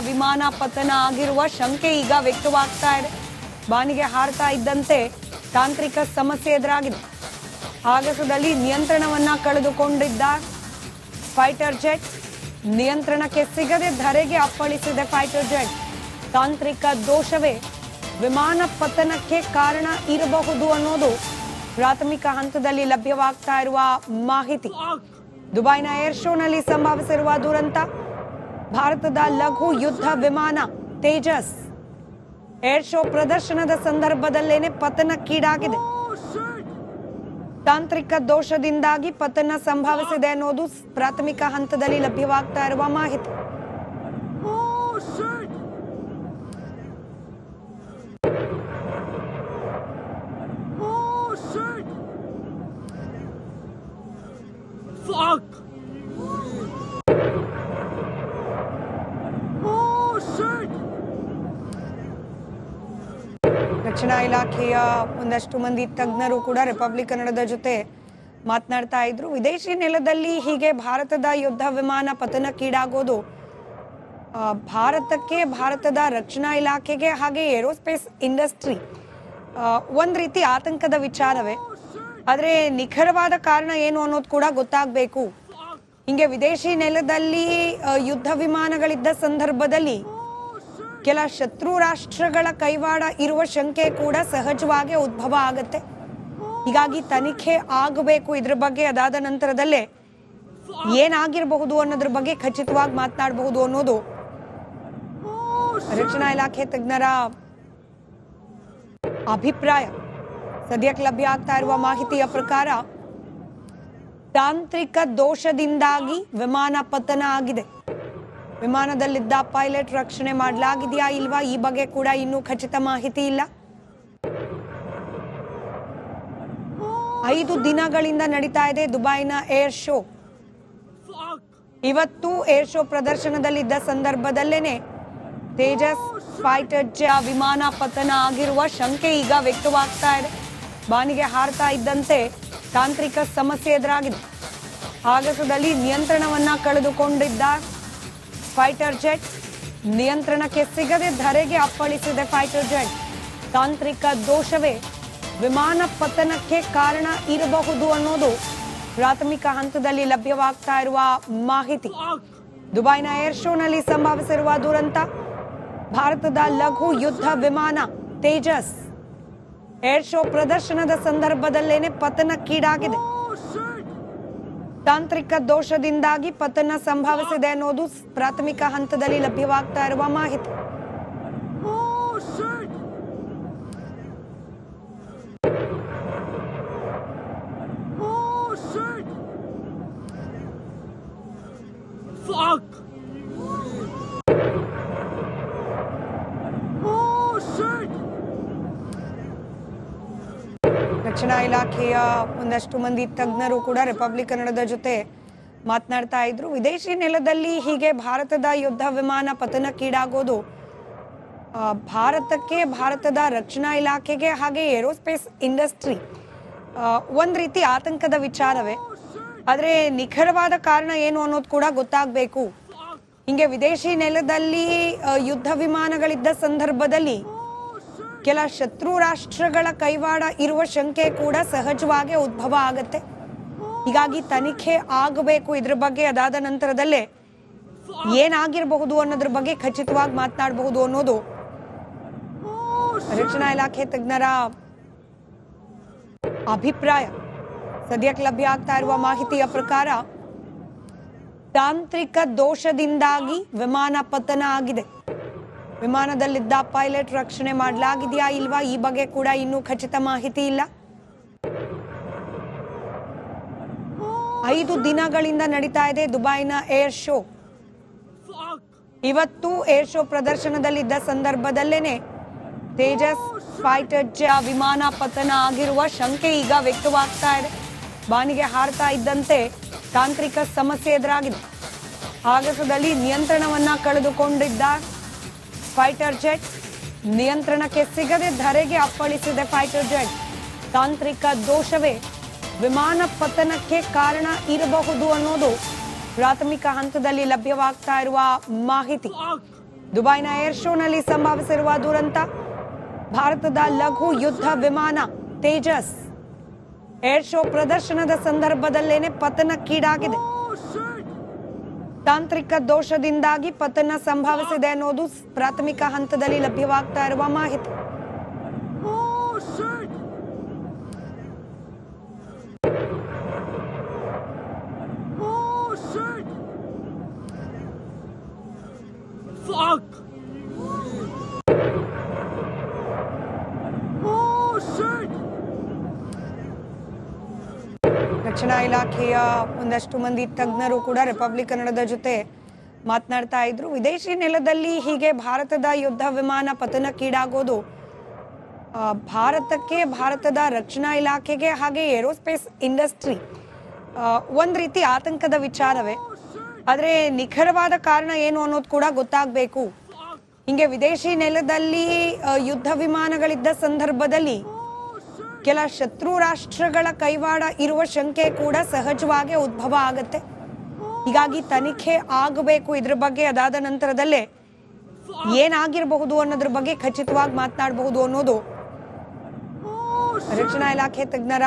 ವಿಮಾನ ಪತನ ಆಗಿರುವ ಶಂಕೆ ಈಗ ವ್ಯಕ್ತವಾಗ್ತಾ ಇದೆ. ಬಾನಿಗೆ ಹಾರ್ತಾ ಇದ್ದಂತೆ ತಾಂತ್ರಿಕ ಸಮಸ್ಯೆ ಎದುರಾಗಿದೆ. ಆಗಸದಲ್ಲಿ ನಿಯಂತ್ರಣವನ್ನ ಕಳೆದುಕೊಂಡಿದ್ದ ಫೈಟರ್ ಜೆಟ್ ನಿಯಂತ್ರಣಕ್ಕೆ ಸಿಗದೆ ಧರೆಗೆ ಅಪ್ಪಳಿಸಿದೆ. ಫೈಟರ್ ಜೆಟ್ ತಾಂತ್ರಿಕ ದೋಷವೇ ವಿಮಾನ ಪತನಕ್ಕೆ ಕಾರಣ ಇರಬಹುದು ಅನ್ನೋದು ಪ್ರಾಥಮಿಕ ಹಂತದಲ್ಲಿ ಲಭ್ಯವಾಗ್ತಾ ಇರುವ ಮಾಹಿತಿ. ದುಬೈನ ಏರ್ ಶೋನಲ್ಲಿ ಸಂಭವಿಸಿರುವ ದುರಂತ. ಭಾರತದ ಲಘು ಯುದ್ಧ ವಿಮಾನ ತೇಜಸ್ ಏರ್ ಶೋ ಪ್ರದರ್ಶನದ ಸಂದರ್ಭದಲ್ಲೇನೆ ಪತನಕ್ಕೀಡಾಗಿದೆ. ತಾಂತ್ರಿಕ ದೋಷದಿಂದಾಗಿ ಪತನ ಸಂಭವಿಸಿದೆ ಅನ್ನೋದು ಪ್ರಾಥಮಿಕ ಹಂತದಲ್ಲಿ ಲಭ್ಯವಾಗ್ತಾ ಇರುವ ಮಾಹಿತಿ. ರಕ್ಷಣಾ ಇಲಾಖೆಯ ಒಂದಷ್ಟು ಮಂದಿ ತಜ್ಞರು ಕೂಡ ರಿಪಬ್ಲಿಕ್ ಕನ್ನಡದ ಜೊತೆ ಮಾತನಾಡ್ತಾ ಇದ್ರು. ವಿದೇಶಿ ನೆಲದಲ್ಲಿ ಹೀಗೆ ಭಾರತದ ಯುದ್ಧ ವಿಮಾನ ಪತನಕ್ಕೀಡಾಗೋದು ಭಾರತಕ್ಕೆ, ಭಾರತದ ರಕ್ಷಣಾ ಇಲಾಖೆಗೆ ಹಾಗೆ ಏರೋಸ್ಪೇಸ್ ಇಂಡಸ್ಟ್ರಿ ಒಂದ್ ರೀತಿ ಆತಂಕದ ವಿಚಾರವೇ. ಆದ್ರೆ ನಿಖರವಾದ ಕಾರಣ ಏನು ಅನ್ನೋದು ಕೂಡ ಗೊತ್ತಾಗಬೇಕು. ಹಿಂಗೆ ವಿದೇಶಿ ನೆಲದಲ್ಲಿ ಯುದ್ಧ ವಿಮಾನಗಳಿದ್ದ ಸಂದರ್ಭದಲ್ಲಿ ಕೆಲ ಶತ್ರು ರಾಷ್ಟ್ರಗಳ ಕೈವಾಡ ಇರುವ ಶಂಕೆ ಕೂಡ ಸಹಜವಾಗಿ ಉದ್ಭವ ಆಗತ್ತೆ. ಹೀಗಾಗಿ ತನಿಖೆ ಆಗಬೇಕು ಇದ್ರ ಬಗ್ಗೆ. ಅದಾದ ನಂತರದಲ್ಲೇ ಏನಾಗಿರಬಹುದು ಅನ್ನೋದ್ರ ಬಗ್ಗೆ ಖಚಿತವಾಗಿ ಮಾತನಾಡಬಹುದು ಅನ್ನೋದು ರಕ್ಷಣಾ ಇಲಾಖೆ ತಜ್ಞರ ಅಭಿಪ್ರಾಯ. ಸದ್ಯಕ್ಕೆ ಲಭ್ಯ ಆಗ್ತಾ ಇರುವ ಮಾಹಿತಿಯ ಪ್ರಕಾರ ತಾಂತ್ರಿಕ ದೋಷದಿಂದಾಗಿ ವಿಮಾನ ಪತನ ಆಗಿದೆ. ವಿಮಾನದಲ್ಲಿದ್ದ ಪೈಲಟ್ ರಕ್ಷಣೆ ಮಾಡಲಾಗಿದೆಯಾ ಇಲ್ವಾ ಈ ಬಗ್ಗೆ ಕೂಡ ಇನ್ನೂ ಖಚಿತ ಮಾಹಿತಿ ಇಲ್ಲ. 5 ದಿನಗಳಿಂದ ನಡೀತಾ ಇದೆ ದುಬೈನ ಏರ್ ಶೋ. ಇವತ್ತು ಏರ್ ಶೋ ಪ್ರದರ್ಶನದಲ್ಲಿದ್ದ ಸಂದರ್ಭದಲ್ಲೇನೆ ತೇಜಸ್ ಫೈಟರ್ ವಿಮಾನ ಪತನ ಆಗಿರುವ ಶಂಕೆ ಈಗ ವ್ಯಕ್ತವಾಗ್ತಾ ಇದೆ. ಬಾನಿಗೆ ಹಾರ್ತಾ ಇದ್ದಂತೆ ತಾಂತ್ರಿಕ ಸಮಸ್ಯೆ ಎದುರಾಗಿದೆ. ಆಗಸದಲ್ಲಿ ನಿಯಂತ್ರಣವನ್ನ ಕಳೆದುಕೊಂಡಿದ್ದ ಫೈಟರ್ ಜೆಟ್ ನಿಯಂತ್ರಣಕ್ಕೆ ಸಿಗದೆ ಧರೆಗೆ ಅಪ್ಪಳಿಸಿದೆ. ಫೈಟರ್ ಜೆಟ್ ತಾಂತ್ರಿಕ ದೋಷವೇ ವಿಮಾನ ಪತನಕ್ಕೆ ಕಾರಣ ಇರಬಹುದು ಅನ್ನೋದು ಪ್ರಾಥಮಿಕ ಹಂತದಲ್ಲಿ ಲಭ್ಯವಾಗ್ತಾ ಇರುವ ಮಾಹಿತಿ. ದುಬೈನ ಏರ್ ಶೋನಲ್ಲಿ ಸಂಭವಿಸಿರುವ ದುರಂತ. ಭಾರತದ ಲಘು ಯುದ್ಧ ವಿಮಾನ ತೇಜಸ್ ಏರ್ ಶೋ ಪ್ರದರ್ಶನದ ಸಂದರ್ಭದಲ್ಲೇನೆ ಪತನಕ್ಕೀಡಾಗಿದೆ. ತಾಂತ್ರಿಕ ದೋಷದಿಂದಾಗಿ ಪತನ ಸಂಭವಿಸಿದೆ ಅನ್ನೋದು ಪ್ರಾಥಮಿಕ ಹಂತದಲ್ಲಿ ಲಭ್ಯವಾಗ್ತಾ ಇರುವ ಮಾಹಿತಿ. ರಕ್ಷಣಾ ಇಲಾಖೆಯ ಒಂದಷ್ಟು ಮಂದಿ ತಜ್ಞರು ಕೂಡ ರಿಪಬ್ಲಿಕ್ ಕನ್ನಡದ ಜೊತೆ ಮಾತನಾಡ್ತಾ ಇದ್ರು. ವಿದೇಶಿ ನೆಲದಲ್ಲಿ ಹೀಗೆ ಭಾರತದ ಯುದ್ಧ ವಿಮಾನ ಪತನಕ್ಕೀಡಾಗೋದು ಭಾರತಕ್ಕೆ, ಭಾರತದ ರಕ್ಷಣಾ ಇಲಾಖೆಗೆ ಹಾಗೆ ಏರೋಸ್ಪೇಸ್ ಇಂಡಸ್ಟ್ರಿ ಒಂದ್ ರೀತಿ ಆತಂಕದ ವಿಚಾರವೇ. ಆದ್ರೆ ನಿಖರವಾದ ಕಾರಣ ಏನು ಅನ್ನೋದು ಕೂಡ ಗೊತ್ತಾಗಬೇಕು. ಹಿಂಗೆ ವಿದೇಶಿ ನೆಲದಲ್ಲಿ ಯುದ್ಧ ವಿಮಾನಗಳಿದ್ದ ಸಂದರ್ಭದಲ್ಲಿ ಕೆಲ ಶತ್ರು ರಾಷ್ಟ್ರಗಳ ಕೈವಾಡ ಇರುವ ಶಂಕೆ ಕೂಡ ಸಹಜವಾಗಿ ಉದ್ಭವ ಆಗತ್ತೆ. ಹೀಗಾಗಿ ತನಿಖೆ ಆಗಬೇಕು ಇದ್ರ ಬಗ್ಗೆ. ಅದಾದ ನಂತರದಲ್ಲೇ ಏನಾಗಿರಬಹುದು ಅನ್ನೋದ್ರ ಬಗ್ಗೆ ಖಚಿತವಾಗಿ ಮಾತನಾಡಬಹುದು ಅನ್ನೋದು ರಕ್ಷಣಾ ಇಲಾಖೆ ತಜ್ಞರ ಅಭಿಪ್ರಾಯ. ಸದ್ಯಕ್ಕೆ ಲಭ್ಯ ಆಗ್ತಾ ಇರುವ ಮಾಹಿತಿಯ ಪ್ರಕಾರ ತಾಂತ್ರಿಕ ದೋಷದಿಂದಾಗಿ ವಿಮಾನ ಪತನ ಆಗಿದೆ. ವಿಮಾನದಲ್ಲಿದ್ದ ಪೈಲಟ್ ರಕ್ಷಣೆ ಮಾಡಲಾಗಿದೆಯಾ ಇಲ್ವಾ ಈ ಬಗ್ಗೆ ಕೂಡ ಇನ್ನೂ ಖಚಿತ ಮಾಹಿತಿ ಇಲ್ಲ. 5 ದಿನಗಳಿಂದ ನಡೀತಾ ಇದೆ ದುಬೈನ ಏರ್ ಶೋ. ಇವತ್ತು ಏರ್ ಶೋ ಪ್ರದರ್ಶನದಲ್ಲಿದ್ದ ಸಂದರ್ಭದಲ್ಲೇನೆ ತೇಜಸ್ ಫೈಟರ್ ವಿಮಾನ ಪತನ ಆಗಿರುವ ಶಂಕೆ ಈಗ ವ್ಯಕ್ತವಾಗ್ತಾ ಇದೆ. ಬಾನಿಗೆ ಹಾರ್ತಾ ಇದ್ದಂತೆ ತಾಂತ್ರಿಕ ಸಮಸ್ಯೆ ಎದುರಾಗಿದೆ. ಆಗಸದಲ್ಲಿ ನಿಯಂತ್ರಣವನ್ನ ಕಳೆದುಕೊಂಡಿದ್ದ ಫೈಟರ್ ಜೆಟ್ ನಿಯಂತ್ರಣಕ್ಕೆ ಸಿಗದೆ ಧರೆಗೆ ಅಪ್ಪಳಿಸಿದೆ. ಫೈಟರ್ ಜೆಟ್ ತಾಂತ್ರಿಕ ದೋಷವೇ ವಿಮಾನ ಪತನಕ್ಕೆ ಕಾರಣ ಇರಬಹುದು ಅನ್ನೋದು ಪ್ರಾಥಮಿಕ ಹಂತದಲ್ಲಿ ಲಭ್ಯವಾಗ್ತಾ ಇರುವ ಮಾಹಿತಿ. ದುಬೈನ ಏರ್ ಶೋನಲ್ಲಿ ಸಂಭವಿಸಿರುವ ದುರಂತ. ಭಾರತದ ಲಘು ಯುದ್ಧ ವಿಮಾನ ತೇಜಸ್ ಏರ್ ಶೋ ಪ್ರದರ್ಶನದ ಸಂದರ್ಭದಲ್ಲೇನೆ ಪತನಕ್ಕೀಡಾಗಿದೆ. ತಾಂತ್ರಿಕ ದೋಷದಿಂದಾಗಿ ಪತನ ಸಂಭವಿಸಿದೆ ಅನ್ನೋದು ಪ್ರಾಥಮಿಕ ಹಂತದಲ್ಲಿ ಲಭ್ಯವಾಗ್ತಾ ಇರುವ ಮಾಹಿತಿ. ರಕ್ಷಣಾ ಇಲಾಖೆಯ ಒಂದಷ್ಟು ಮಂದಿ ತಜ್ಞರು ಕೂಡ ರಿಪಬ್ಲಿಕ್ ಕನ್ನಡದ ಜೊತೆ ಮಾತನಾಡ್ತಾ ಇದ್ರು. ವಿದೇಶಿ ನೆಲದಲ್ಲಿ ಹೀಗೆ ಭಾರತದ ಯುದ್ಧ ವಿಮಾನ ಪತನಕ್ಕೀಡಾಗೋದು ಭಾರತಕ್ಕೆ, ಭಾರತದ ರಕ್ಷಣಾ ಇಲಾಖೆಗೆ ಹಾಗೆ ಏರೋಸ್ಪೇಸ್ ಇಂಡಸ್ಟ್ರಿ ಒಂದ್ ರೀತಿ ಆತಂಕದ ವಿಚಾರವೇ. ಆದ್ರೆ ನಿಖರವಾದ ಕಾರಣ ಏನು ಅನ್ನೋದು ಕೂಡ ಗೊತ್ತಾಗಬೇಕು. ಹಿಂಗೆ ವಿದೇಶಿ ನೆಲದಲ್ಲಿ ಯುದ್ಧ ವಿಮಾನಗಳಿದ್ದ ಸಂದರ್ಭದಲ್ಲಿ ಕೆಲ ಶತ್ರು ರಾಷ್ಟ್ರಗಳ ಕೈವಾಡ ಇರುವ ಶಂಕೆ ಕೂಡ ಸಹಜವಾಗಿ ಉದ್ಭವ ಆಗತ್ತೆ. ಹೀಗಾಗಿ ತನಿಖೆ ಆಗಬೇಕು ಇದ್ರ ಬಗ್ಗೆ. ಅದಾದ ನಂತರದಲ್ಲೇ ಏನಾಗಿರಬಹುದು ಅನ್ನೋದ್ರ ಬಗ್ಗೆ ಖಚಿತವಾಗಿ ಮಾತನಾಡಬಹುದು ಅನ್ನೋದು ರಕ್ಷಣಾ ಇಲಾಖೆ ತಜ್ಞರ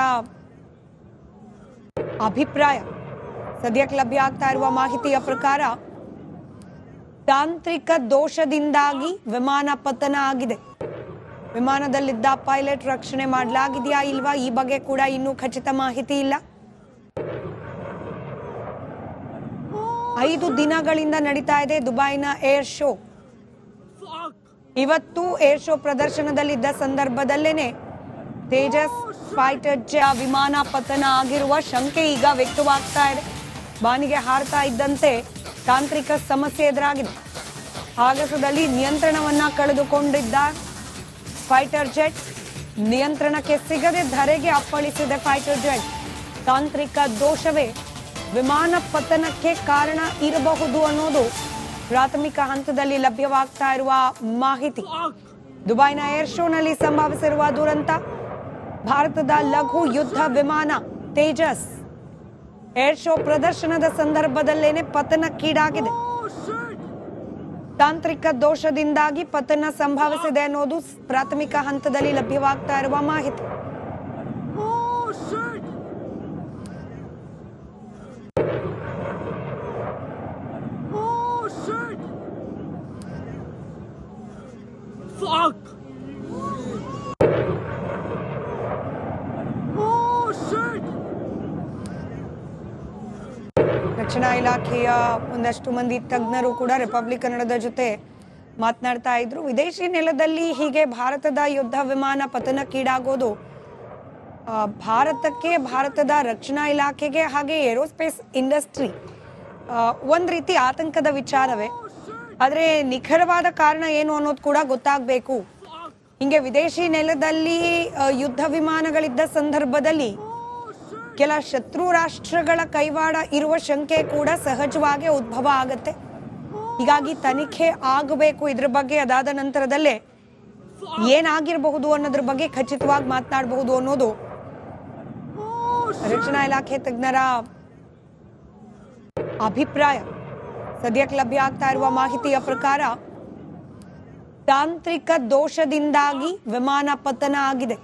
ಅಭಿಪ್ರಾಯ. ಸದ್ಯಕ್ಕೆ ಲಭ್ಯ ಆಗ್ತಾ ಇರುವ ಮಾಹಿತಿಯ ಪ್ರಕಾರ ತಾಂತ್ರಿಕ ದೋಷದಿಂದಾಗಿ ವಿಮಾನ ಪತನ ಆಗಿದೆ. ವಿಮಾನದಲ್ಲಿದ್ದ ಪೈಲಟ್ ರಕ್ಷಣೆ ಮಾಡಲಾಗಿದೆಯಾ ಇಲ್ವಾ ಈ ಬಗ್ಗೆ ಕೂಡ ಇನ್ನೂ ಖಚಿತ ಮಾಹಿತಿ ಇಲ್ಲ. 5 ದಿನಗಳಿಂದ ನಡೀತಾ ಇದೆ ದುಬೈನ ಏರ್ ಶೋ. ಇವತ್ತು ಏರ್ ಶೋ ಪ್ರದರ್ಶನದಲ್ಲಿದ್ದ ಸಂದರ್ಭದಲ್ಲೇನೆ ತೇಜಸ್ ಫೈಟರ್ ವಿಮಾನ ಪತನ ಆಗಿರುವ ಶಂಕೆ ಈಗ ವ್ಯಕ್ತವಾಗ್ತಾ ಇದೆ. ಬಾನಿಗೆ ಹಾರ್ತಾ ಇದ್ದಂತೆ ತಾಂತ್ರಿಕ ಸಮಸ್ಯೆ ಎದುರಾಗಿದೆ. ಆಗಸದಲ್ಲಿ ನಿಯಂತ್ರಣವನ್ನ ಕಳೆದುಕೊಂಡಿದ್ದ ಫೈಟರ್ ಜೆಟ್ ನಿಯಂತ್ರಣಕ್ಕೆ ಸಿಗದೆ ಧರೆಗೆ ಅಪ್ಪಳಿಸಿದ ಫೈಟರ್ ಜೆಟ್. ತಾಂತ್ರಿಕ ದೋಷವೇ ವಿಮಾನ ಪತನಕ್ಕೆ ಕಾರಣ ಇರಬಹುದು ಅನ್ನೋದು ಪ್ರಾಥಮಿಕ ಹಂತದಲ್ಲಿ ಲಭ್ಯವಾಗ್ತಾ ಇರುವ ಮಾಹಿತಿ. ದುಬೈನ ಏರ್ ಶೋನಲ್ಲಿ ಸಂಭವಿಸಿರುವ ದುರಂತ. ಭಾರತದ ಲಘು ಯುದ್ಧ ವಿಮಾನ ತೇಜಸ್ ಏರ್ ಶೋ ಪ್ರದರ್ಶನದ ಸಂದರ್ಭದಲ್ಲೇನೆ ಪತನಕ್ಕೀಡಾಗಿದೆ. ತಾಂತ್ರಿಕ ದೋಷದಿಂದಾಗಿ ಪತನ ಸಂಭವಿಸಿದೆ ಅನ್ನೋದು ಪ್ರಾಥಮಿಕ ಹಂತದಲ್ಲಿ ಲಭ್ಯವಾಗ್ತಾ ಇರುವ ಮಾಹಿತಿ. ರಕ್ಷಣಾ ಇಲಾಖೆಯ ಒಂದಷ್ಟು ಮಂದಿ ತಜ್ಞರು ಕೂಡ ರಿಪಬ್ಲಿಕ್ ಕನ್ನಡದ ಜೊತೆ ಮಾತನಾಡ್ತಾ ಇದ್ರು. ವಿದೇಶಿ ನೆಲದಲ್ಲಿ ಹೀಗೆ ಭಾರತದ ಯುದ್ಧ ವಿಮಾನ ಪತನಕ್ಕೀಡಾಗೋದು ಭಾರತಕ್ಕೆ, ಭಾರತದ ರಕ್ಷಣಾ ಇಲಾಖೆಗೆ ಹಾಗೆ ಏರೋಸ್ಪೇಸ್ ಇಂಡಸ್ಟ್ರಿ ಒಂದ್ ರೀತಿ ಆತಂಕದ ವಿಚಾರವೇ. ಆದ್ರೆ ನಿಖರವಾದ ಕಾರಣ ಏನು ಅನ್ನೋದು ಕೂಡ ಗೊತ್ತಾಗಬೇಕು. ಹಿಂಗೆ ವಿದೇಶಿ ನೆಲದಲ್ಲಿ ಯುದ್ಧ ವಿಮಾನಗಳಿದ್ದ ಸಂದರ್ಭದಲ್ಲಿ ಕೆಲ ಶತ್ರು ರಾಷ್ಟ್ರಗಳ ಕೈವಾಡ ಇರುವ ಶಂಕೆ ಕೂಡ ಸಹಜವಾಗಿ ಉದ್ಭವ ಆಗತ್ತೆ. ಹೀಗಾಗಿ ತನಿಖೆ ಆಗಬೇಕು ಇದ್ರ ಬಗ್ಗೆ. ಅದಾದ ನಂತರದಲ್ಲೇ ಏನಾಗಿರಬಹುದು ಅನ್ನೋದ್ರ ಬಗ್ಗೆ ಖಚಿತವಾಗಿ ಮಾತನಾಡಬಹುದು ಅನ್ನೋದು ರಕ್ಷಣಾ ಇಲಾಖೆ ತಜ್ಞರ ಅಭಿಪ್ರಾಯ. ಸದ್ಯಕ್ಕೆ ಲಭ್ಯ ಆಗ್ತಾ ಇರುವ ಮಾಹಿತಿಯ ಪ್ರಕಾರ ತಾಂತ್ರಿಕ ದೋಷದಿಂದಾಗಿ ವಿಮಾನ ಪತನ ಆಗಿದೆ.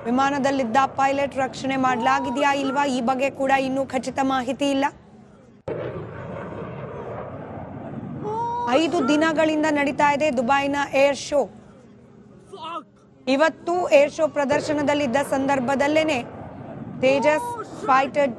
ವಿಮಾನದಲ್ಲಿದ್ದ ಪೈಲಟ್ ರಕ್ಷಣೆ ಮಾಡಲಾಗಿದೆಯಾ ಇಲ್ವಾ ಈ ಬಗ್ಗೆ ಕೂಡ ಇನ್ನೂ ಖಚಿತ ಮಾಹಿತಿ ಇಲ್ಲ. 5 ದಿನಗಳಿಂದ ನಡೀತಾ ಇದೆ ದುಬೈನ ಏರ್ ಶೋ. ಇವತ್ತು ಏರ್ ಶೋ ಪ್ರದರ್ಶನದಲ್ಲಿದ್ದ ಸಂದರ್ಭದಲ್ಲೇನೆ ತೇಜಸ್ ಫೈಟರ್